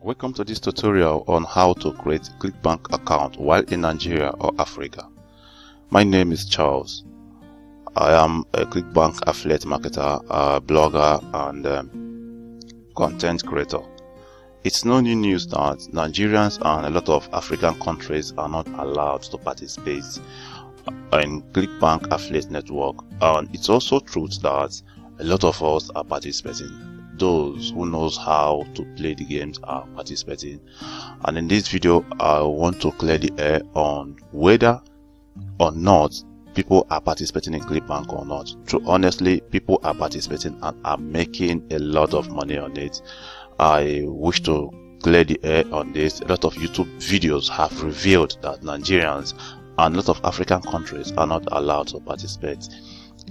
Welcome to this tutorial on how to create a Clickbank account while in Nigeria or Africa. My name is Charles. I am a Clickbank affiliate marketer, blogger and content creator. It's no new news that Nigerians and a lot of African countries are not allowed to participate in Clickbank affiliate network, and it's also true that a lot of us are participating. Those who knows how to play the games are participating, and in this video I want to clear the air on whether or not people are participating in Clickbank or not. True, honestly, people are participating and are making a lot of money on it. I wish to clear the air on this. A lot of YouTube videos have revealed that Nigerians and a lot of African countries are not allowed to participate.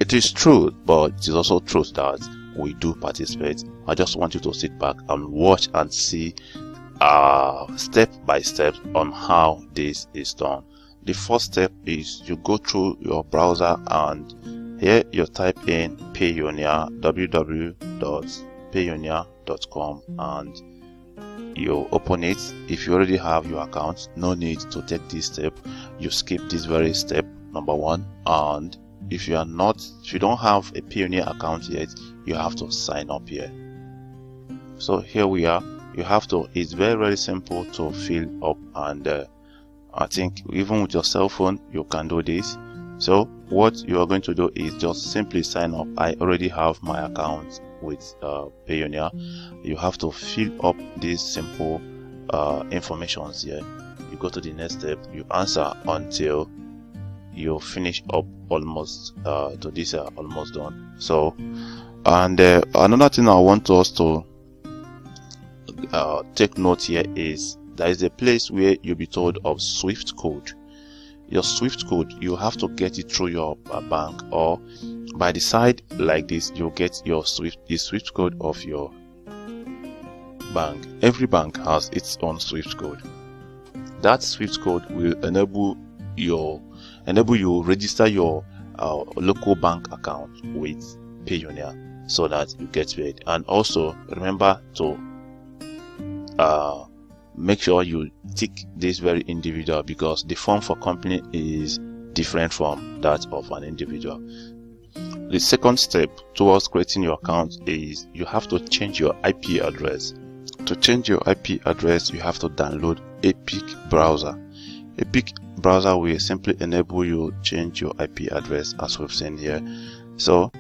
It is true, but it is also true that we do participate. I just want you to sit back and watch and see step by step on how this is done. The first step is you go through your browser and here you type in Payoneer, www.payoneer.com, and you open it. If you already have your account, no need to take this step. You skip this very step, number one. And if you don't have a Payoneer account yet, you have to sign up here. So here we are. It's very simple to fill up, and I think even with your cell phone you can do this. So what you are going to do is just simply sign up. I already have my account with Payoneer. You have to fill up these simple informations here. You go to the next step, you answer until you finish up almost to this almost done. So, and another thing I want us to take note here is there is a place where you'll be told of Swift code. Your Swift code, you have to get it through your bank, or by the side like this you'll get your the Swift code of your bank. Every bank has its own Swift code. That Swift code will enable you register your local bank account with Payoneer so that you get paid. And also remember to make sure you tick this very individual, because the form for company is different from that of an individual. The second step towards creating your account is you have to change your IP address. To change your IP address, you have to download Epic Browser. Epic Browser will simply enable you to change your IP address, as we've seen here. So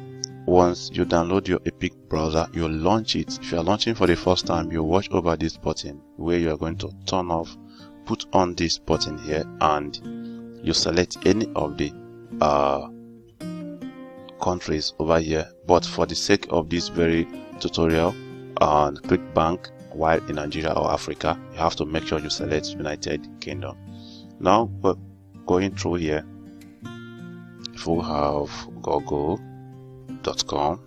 once you download your Epic Browser, you launch it. If you are launching for the first time, you watch over this button where you are going to turn off, put on this button here, and you select any of the countries over here. But for the sake of this very tutorial on Clickbank while in Nigeria or Africa, you have to make sure you select United Kingdom. Now we're going through here. If we have google.com,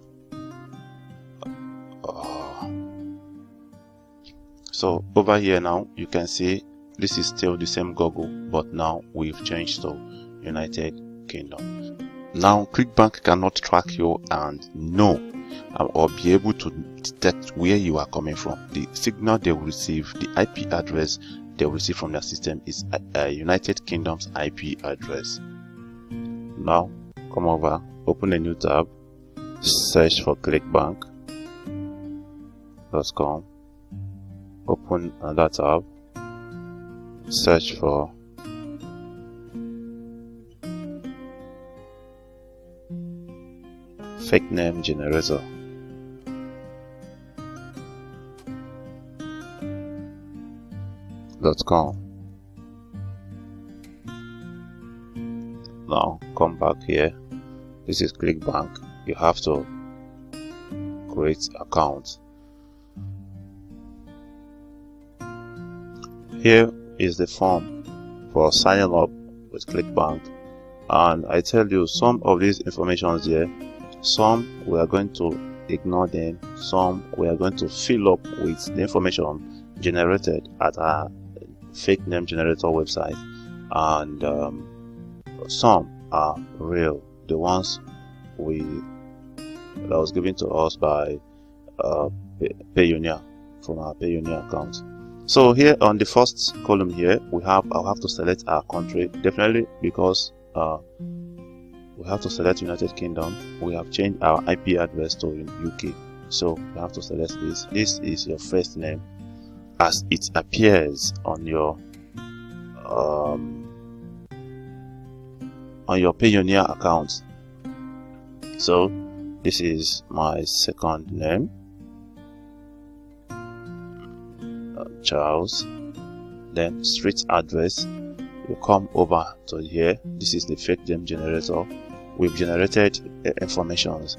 so over here now you can see this is still the same Google, but now we've changed to United Kingdom. Now Clickbank cannot track you and know or be able to detect where you are coming from. The signal they will receive, the IP address they will receive from their system is United Kingdom's IP address. Now come over, open a new tab, search for clickbank.com, open another tab, search for fake name generator. .com. Now come back here. This is Clickbank. You have to create account. Here is the form for signing up with Clickbank, and I tell you some of these informations here. Some we are going to ignore them, some we are going to fill up with the information generated at our fake name generator website, and some are real, the ones that was given to us by Payoneer, from our Payoneer account. So here on the first column here, I'll have to select our country, definitely, because we have to select United Kingdom. We have changed our IP address to UK, so we have to select this. This is your first name as it appears on your Payoneer account. So this is my second name, Charles. Then street address, you come over to here. This is the fake name generator. We've generated informations,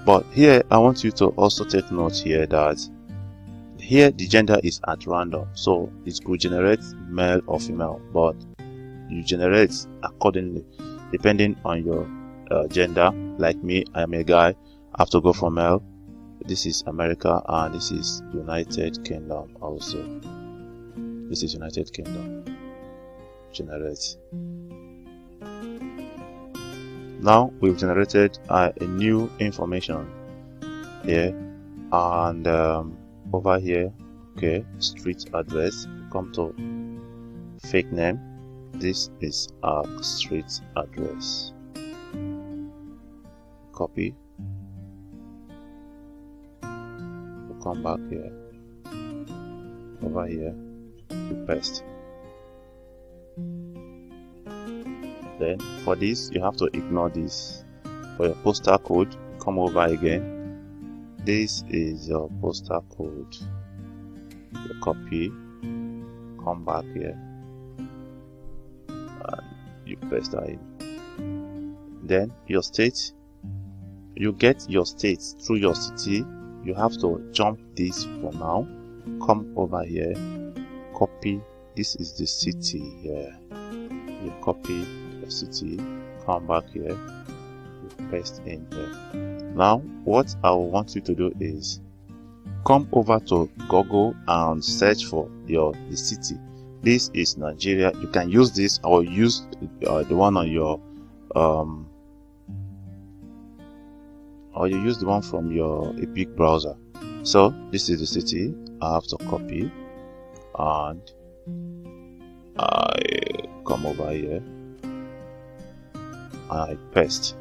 but here I want you to also take note here that here the gender is at random, so it could generate male or female, but you generate accordingly depending on your gender. Like me, I am a guy, I have to go for male. This is America, and this is United Kingdom. Also, this is United Kingdom. Generate. Now we've generated a new information here, and over here, okay, street address, come to fake name. This is our street address. Copy. We'll come back here. Over here, we paste. Then for this, you have to ignore this. For your postal code, come over again. This is your postal code. You copy, come back here, and you paste that in. Then your state, you get your state through your city. You have to jump this for now. Come over here, copy. This is the city here. You copy the city, come back here, you paste in here. Now what I want you to do is come over to Google and search for the city. This is Nigeria. You can use this or use the one on your or you use the one from your Epic browser. So this is the city. I have to copy, and I come over here and I paste.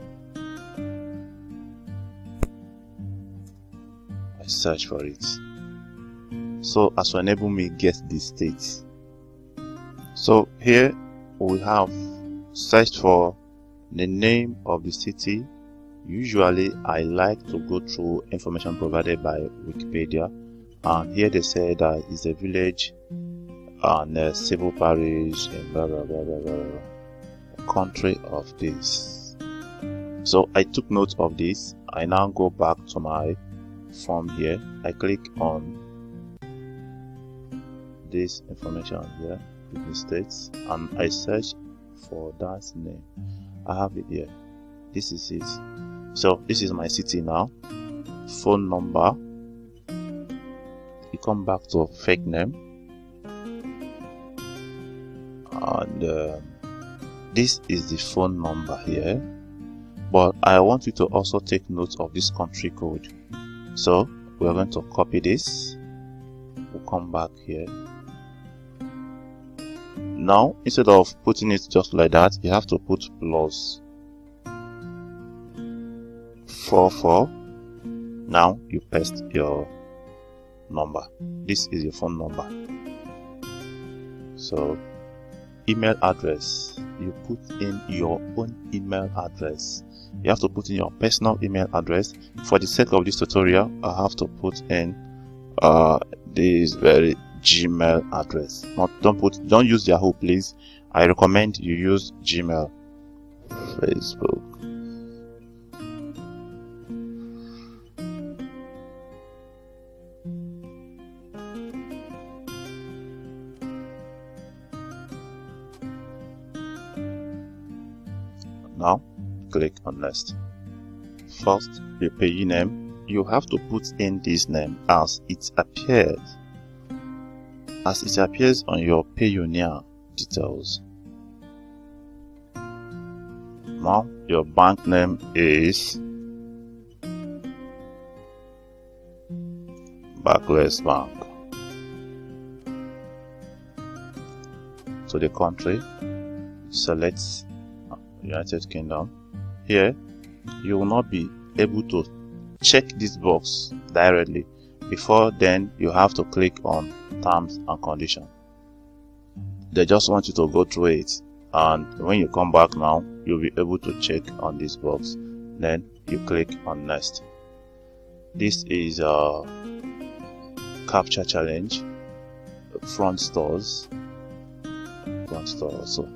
I search for it, so as to enable me get the state. So here we have searched for the name of the city. Usually I like to go through information provided by Wikipedia, and here they say that it's a village and a civil parish and blah blah blah blah blah, a country of this. So I took note of this. I now go back to my form here. I click on this information here, the states, and I search for that name. I have it here. This is it. So this is my city now. Phone number. You come back to fake name, and this is the phone number here. But I want you to also take note of this country code. So we are going to copy this. We'll come back here. Now instead of putting it just like that, you have to put plus 44. Now you paste your number. This is your phone number. So email address, you put in your own email address. You have to put in your personal email address. For the sake of this tutorial, I have to put in this very Gmail address. Don't use Yahoo, please. I recommend you use Gmail. Facebook. Now click on next. First, the payee name. You have to put in this name as it appears on your Payoneer details. Now your bank name is Barclays Bank. to the country, select United Kingdom. Here you will not be able to check this box directly. Before then, you have to click on terms and conditions. They just want you to go through it, and when you come back now, you'll be able to check on this box. Then you click on next. This is a CAPTCHA challenge, front store also.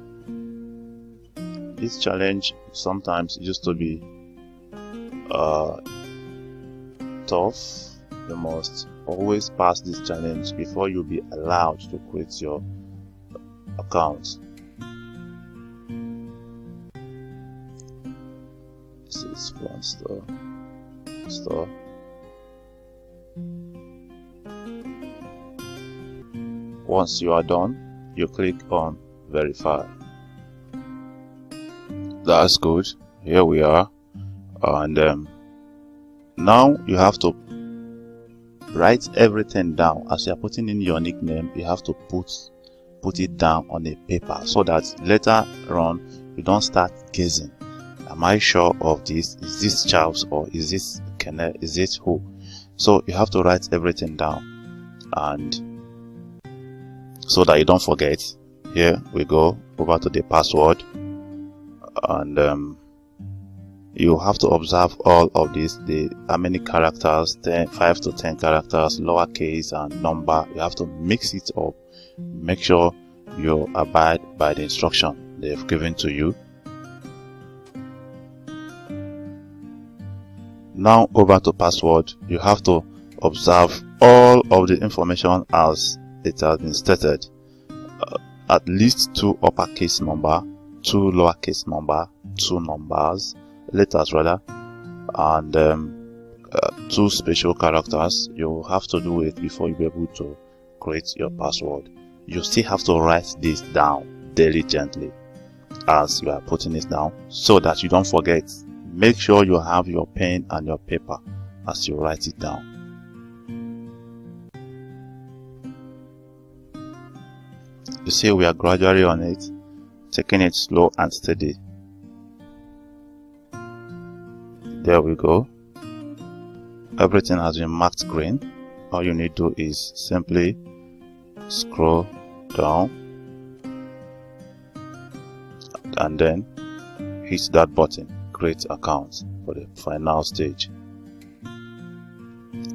This challenge sometimes used to be tough. You must always pass this challenge before you'll be allowed to create your account. This is front store. Once you are done, you click on verify. That's good. Here we are, and now you have to write everything down. As you are putting in your nickname, you have to put it down on a paper so that later on you don't start guessing. Am I sure of this? Is this Charles or is this Kenneth? Is it who? So you have to write everything down, and so that you don't forget. Here we go over to the password, and you have to observe all of this. How many characters? 5 to 10 characters, lowercase and number. You have to mix it up. Make sure you abide by the instruction they've given to you. Now over to password. You have to observe all of the information as it has been stated. At least 2 uppercase number, 2 lowercase number, 2 letters rather, and 2 special characters. You have to do it before you be able to create your password. You still have to write this down diligently as you are putting it down so that you don't forget. Make sure you have your pen and your paper as you write it down. You see, we are gradually on it, taking it slow and steady. There we go. Everything has been marked green. All you need to do is simply scroll down and then hit that button, create account, for the final stage.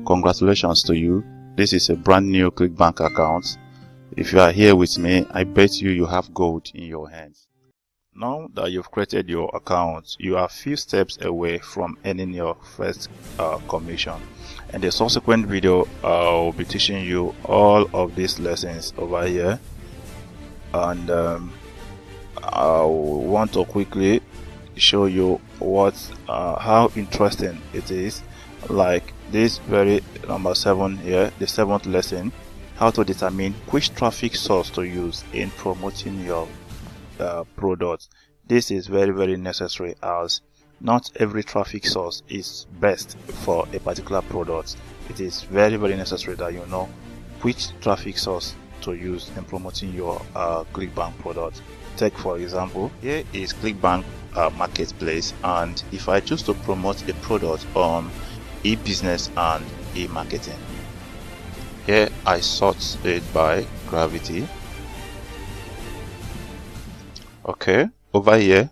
Congratulations to you. This is a brand new Clickbank account. If you are here with me, I bet you have gold in your hands. Now that you've created your account, you are a few steps away from earning your first commission. In the subsequent video, I'll be teaching you all of these lessons over here, and I want to quickly show you how interesting it is. Like this very number 7 here, the 7th lesson, how to determine which traffic source to use in promoting your product. This is very necessary, as not every traffic source is best for a particular product. It is very necessary that you know which traffic source to use in promoting your Clickbank product. Take for example, here is Clickbank marketplace, and if I choose to promote a product on e-business and e-marketing, here I sort it by gravity. Okay, over here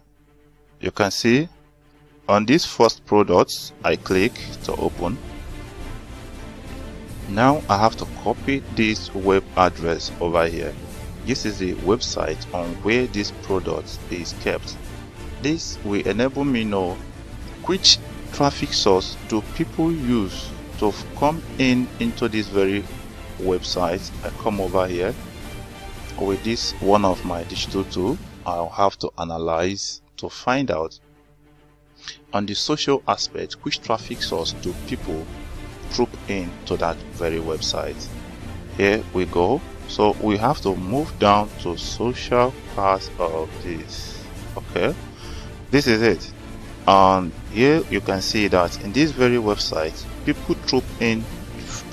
you can see on this first product I click to open. Now I have to copy this web address over here. This is the website on where this product is kept. This will enable me know which traffic source do people use to come into this very website. I come over here with this one of my digital tool. I'll have to analyze to find out on the social aspect which traffic source do people troop in to that very website. Here we go. So we have to move down to social part of this. Okay, this is it. And here you can see that in this very website people troop in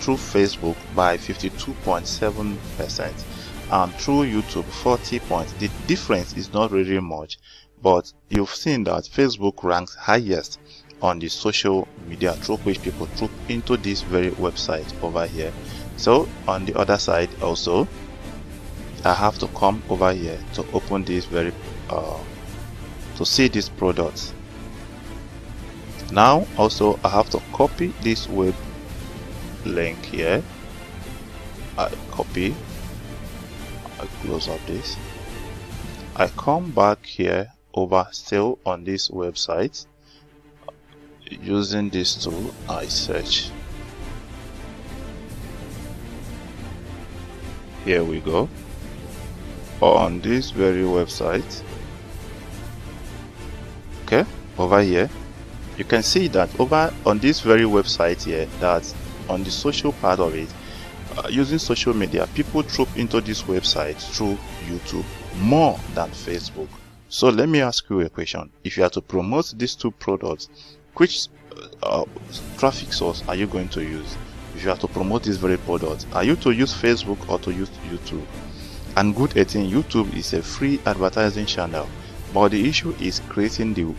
through Facebook by 52.7%, and through YouTube 40 points. The difference is not really much, but you've seen that Facebook ranks highest on the social media through which people troop into this very website over here. So on the other side also, I have to come over here to open this very to see this product. Now also I have to copy this web link here. I copy, I close up this, I come back here over still on this website. Using this tool, I search. Here we go. On this very website, okay, over here you can see that over on this very website here, that on the social part of it, using social media, people troop into this website through YouTube more than Facebook. So let me ask you a question. If you are to promote these two products, which traffic source are you going to use? If you are to promote this very product, are you to use Facebook or to use YouTube? And good 18, YouTube is a free advertising channel, but the issue is creating the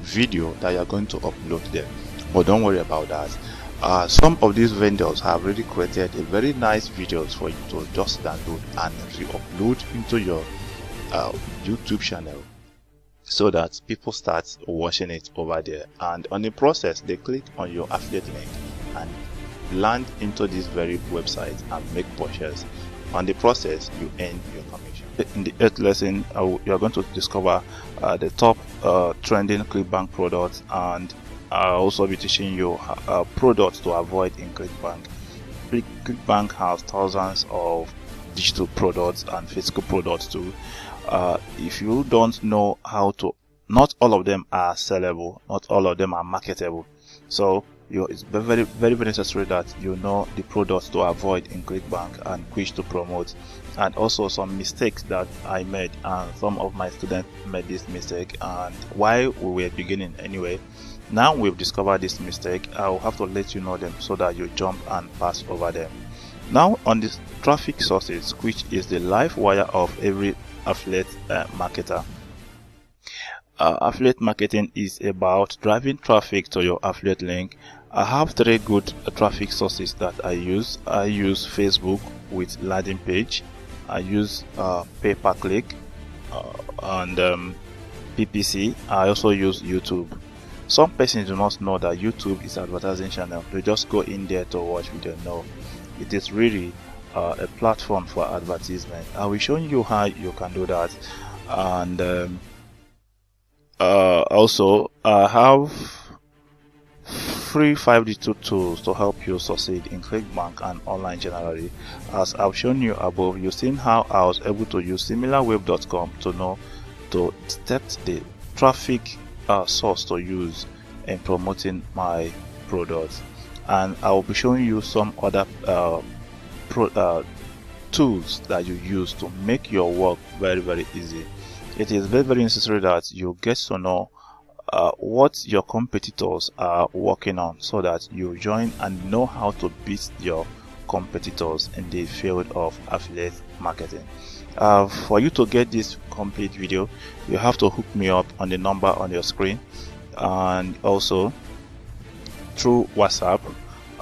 video that you are going to upload there. But don't worry about that. Some of these vendors have really created a very nice videos for you to just download and re-upload into your YouTube channel, so that people start watching it over there, and on the process they click on your affiliate link and land into this very website and make purchase. On the process you earn your commission. In the 8th lesson, you are going to discover the top trending Clickbank products, and I'll also be teaching you products to avoid in Clickbank. Clickbank has thousands of digital products and physical products too. If you don't know how to, not all of them are sellable, not all of them are marketable. So it's very necessary that you know the products to avoid in Clickbank and which to promote. And also some mistakes that I made, and some of my students made this mistake, and while we were beginning anyway, now we've discovered this mistake, I will have to let you know them so that you jump and pass over them. Now on this traffic sources, which is the life wire of every affiliate marketer. Affiliate marketing is about driving traffic to your affiliate link. I have 3 good traffic sources that I use. I use Facebook with landing page. I use pay-per-click and PPC. I also use YouTube. Some persons do not know that YouTube is an advertising channel. They just go in there to watch video. No, it is really a platform for advertisement. I will show you how you can do that. And also I have free 5 digital tools to help you succeed in Clickbank and online generally. As I've shown you above, you've seen how I was able to use similarweb.com to detect the traffic source to use in promoting my products, and I will be showing you some other tools that you use to make your work very easy. It is very necessary that you get to know what your competitors are working on, so that you join and know how to beat your competitors in the field of affiliate marketing. For you to get this complete video, you have to hook me up on the number on your screen, and also through WhatsApp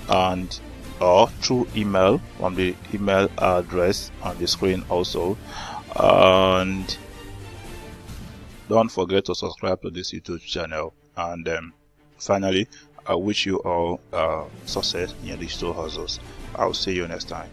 and or through email from the email address on the screen also. And don't forget to subscribe to this YouTube channel. And finally, I wish you all success in your digital hustles. I'll see you next time.